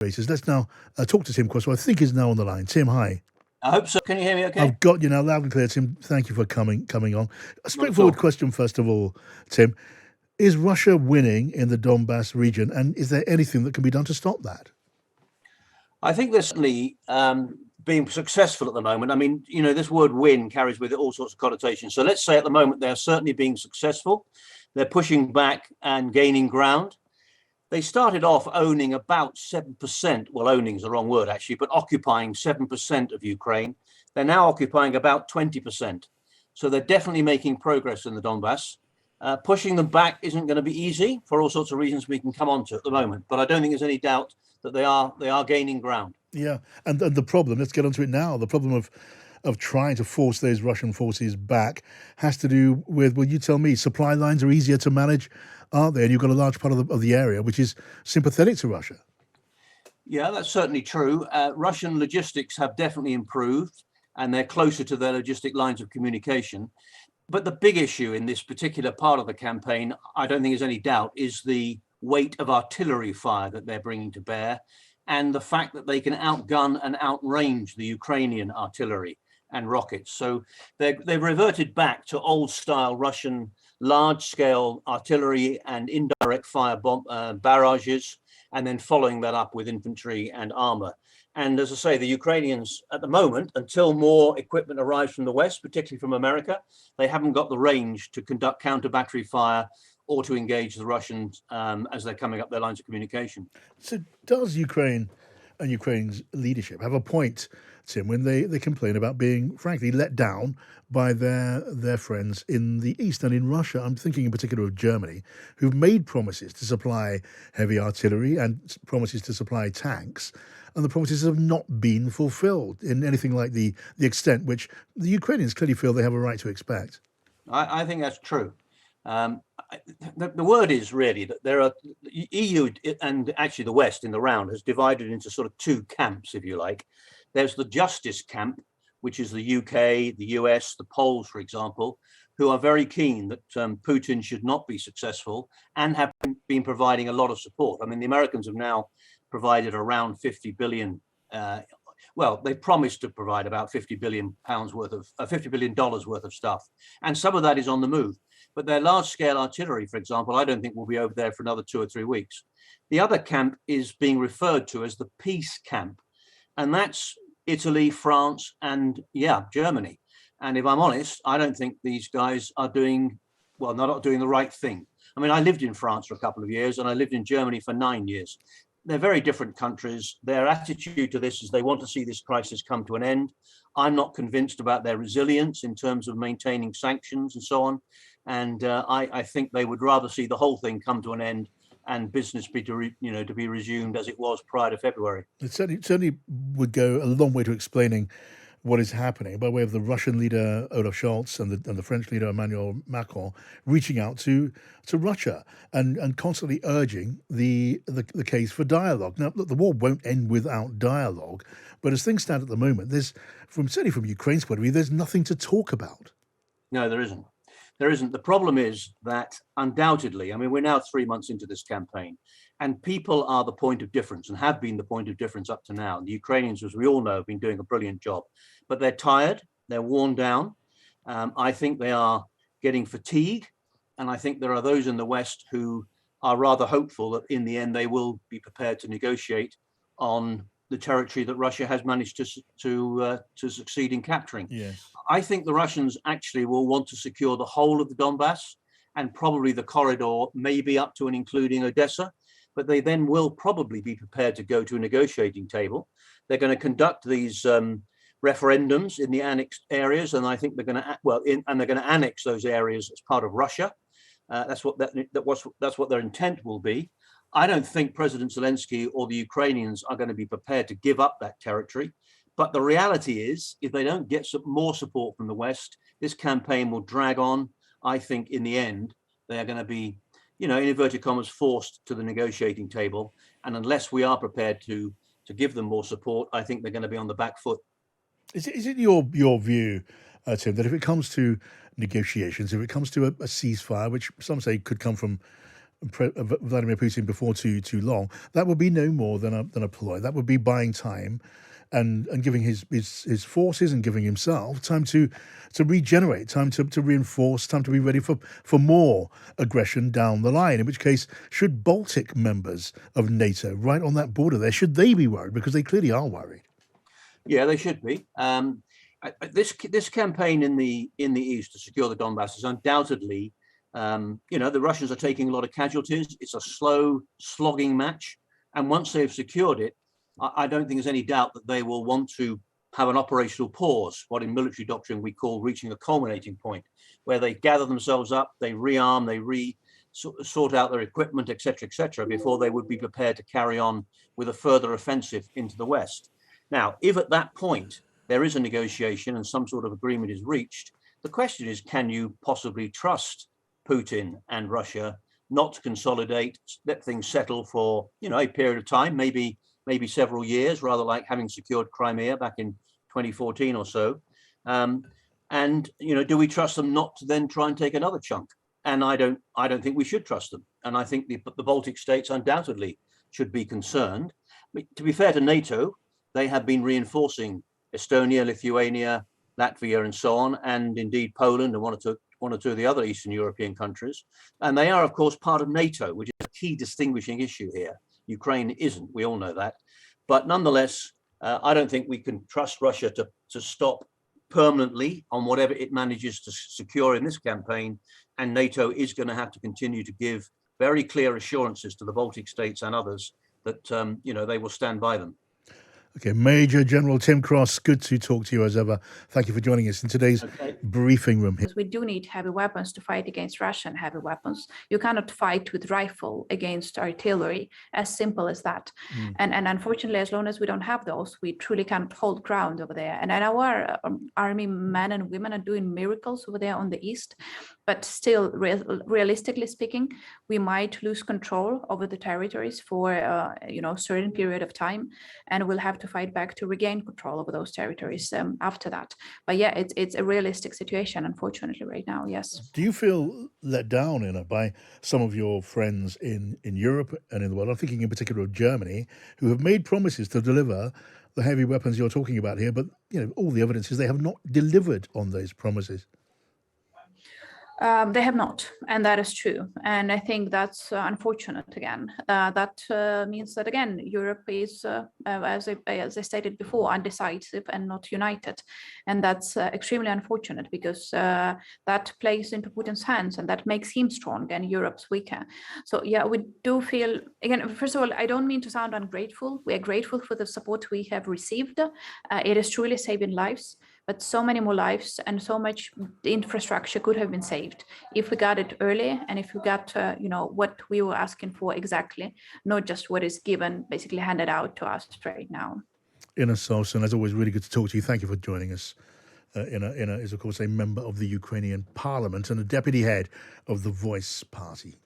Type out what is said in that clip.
basis. Let's now talk to Tim Cross, who I think is now on the line. Tim, hi. I hope so. Can you hear me okay? I've got you now loud and clear, Tim. Thank you for coming on. A Not at straightforward all. question, first of all, Tim. Is Russia winning in the Donbass region, and is there anything that can be done to stop that? I think they're certainly being successful at the moment. I mean, this word win carries with it all sorts of connotations. So let's say at the moment they're certainly being successful. They're pushing back and gaining ground. They started off owning about 7%. Well, owning is the wrong word, actually, but occupying 7% of Ukraine. They're now occupying about 20%. So they're definitely making progress in the Donbass. Pushing them back isn't going to be easy for all sorts of reasons we can come on to at the moment. But I don't think there's any doubt that they are gaining ground. Yeah, and the problem, let's get onto it now, the problem of trying to force those Russian forces back has to do with, well, you tell me, supply lines are easier to manage, aren't they? And you've got a large part of the area which is sympathetic to Russia. Yeah, that's certainly true. Russian logistics have definitely improved, and they're closer to their logistic lines of communication. But the big issue in this particular part of the campaign, I don't think there's any doubt, is the weight of artillery fire that they're bringing to bear, and the fact that they can outgun and outrange the Ukrainian artillery and rockets. So they've reverted back to old-style Russian large-scale artillery and indirect fire barrages, and then following that up with infantry and armor. And as I say, the Ukrainians at the moment, until more equipment arrives from the West, particularly from America, they haven't got the range to conduct counter-battery fire or to engage the Russians as they're coming up their lines of communication. So does Ukraine and Ukraine's leadership have a point, Tim, when they complain about being, frankly, let down by their friends in the East and in Russia? I'm thinking in particular of Germany, who've made promises to supply heavy artillery and promises to supply tanks, and the promises have not been fulfilled in anything like the extent which the Ukrainians clearly feel they have a right to expect. I think that's true. The word is really that there are EU and actually the West in the round has divided into sort of two camps, if you like. There's the justice camp, which is the UK, the US, the Poles, for example, who are very keen that Putin should not be successful and have been providing a lot of support. I mean, the Americans have now provided around 50 billion. Well, they promised to provide about 50 billion pounds worth of $50 billion worth of stuff, and some of that is on the move. But their large-scale artillery, for example, I don't think will be over there for another 2 or 3 weeks. The other camp is being referred to as the peace camp, and that's Italy, France, and Germany. And if I'm honest, I don't think these guys are not doing the right thing. I mean, I lived in France for a couple of years, and I lived in Germany for 9 years. They're very different countries. Their attitude to this is they want to see this crisis come to an end. I'm not convinced about their resilience in terms of maintaining sanctions and so on. And I think they would rather see the whole thing come to an end and business be to be resumed as it was prior to February. It certainly would go a long way to explaining what is happening by way of the Russian leader Olaf Scholz and the French leader Emmanuel Macron reaching out to Russia and constantly urging the case for dialogue. Now, look, the war won't end without dialogue, but as things stand at the moment, certainly from Ukraine's point of view, there's nothing to talk about. No, there isn't. There isn't. The problem is that undoubtedly, I mean, we're now 3 months into this campaign, and people are the point of difference and have been the point of difference up to now. The Ukrainians, as we all know, have been doing a brilliant job, but they're tired, they're worn down. I think they are getting fatigue, and I think there are those in the West who are rather hopeful that in the end they will be prepared to negotiate on the territory that Russia has managed to succeed in capturing. Yes. I think the Russians actually will want to secure the whole of the Donbass and probably the corridor, maybe up to and including Odessa, but they then will probably be prepared to go to a negotiating table. They're going to conduct these referendums in the annexed areas, and I think they're going to annex those areas as part of Russia. That's what their intent will be. I don't think President Zelensky or the Ukrainians are going to be prepared to give up that territory. But the reality is, if they don't get some more support from the West, this campaign will drag on. I think in the end, they are going to be, in inverted commas, forced to the negotiating table. And unless we are prepared to give them more support, I think they're going to be on the back foot. Is it your view, Tim, that if it comes to negotiations, if it comes to a ceasefire, which some say could come from Vladimir Putin before too long, that would be no more than a ploy. That would be buying time and giving his forces and giving himself time to regenerate, time to reinforce, time to be ready for more aggression down the line. In which case, should Baltic members of NATO right on that border there, should they be worried? Because they clearly are worried. Yeah, they should be. This campaign in the east to secure the Donbass is undoubtedly, the Russians are taking a lot of casualties. It's a slow, slogging match, and once they've secured it, I don't think there's any doubt that they will want to have an operational pause, what in military doctrine we call reaching a culminating point, where they gather themselves up, they rearm, they sort out their equipment, etc., before they would be prepared to carry on with a further offensive into the west. Now, if at that point there is a negotiation and some sort of agreement is reached, the question is, can you possibly trust Putin and Russia not to consolidate, let things settle for a period of time, maybe several years, rather like having secured Crimea back in 2014 or so. And do we trust them not to then try and take another chunk? And I don't think we should trust them. And I think the Baltic states undoubtedly should be concerned. To be fair to NATO, they have been reinforcing Estonia, Lithuania, Latvia, and so on, and indeed Poland and one or two of the other Eastern European countries. And they are, of course, part of NATO, which is a key distinguishing issue here. Ukraine isn't, we all know that. But nonetheless, I don't think we can trust Russia to stop permanently on whatever it manages to secure in this campaign. And NATO is going to have to continue to give very clear assurances to the Baltic states and others that, they will stand by them. Okay, Major General Tim Cross, good to talk to you as ever. Thank you for joining us in today's briefing room here. We do need heavy weapons to fight against Russian heavy weapons. You cannot fight with rifle against artillery, as simple as that. And unfortunately, as long as we don't have those, we truly cannot hold ground over there. And our army men and women are doing miracles over there on the east. But still, realistically speaking, we might lose control over the territories for a certain period of time, and we'll have to fight back to regain control over those territories after that. But yeah, it's a realistic situation, unfortunately, right now. Yes. Do you feel let down by some of your friends in Europe and in the world? I'm thinking in particular of Germany, who have made promises to deliver the heavy weapons you're talking about here, but all the evidence is they have not delivered on those promises. They have not, and that is true. And I think that's unfortunate again. That means that, again, Europe is, as I stated before, undecisive and not united. And that's extremely unfortunate because that plays into Putin's hands and that makes him strong and Europe's weaker. So, yeah, we do feel, again, first of all, I don't mean to sound ungrateful. We are grateful for the support we have received. It is truly saving lives. But so many more lives and so much infrastructure could have been saved if we got it early and if we got, what we were asking for exactly, not just what is given, basically handed out to us right now. Inna Sovsun, as always, really good to talk to you. Thank you for joining us. Inna is, of course, a member of the Ukrainian parliament and a deputy head of the Voice party.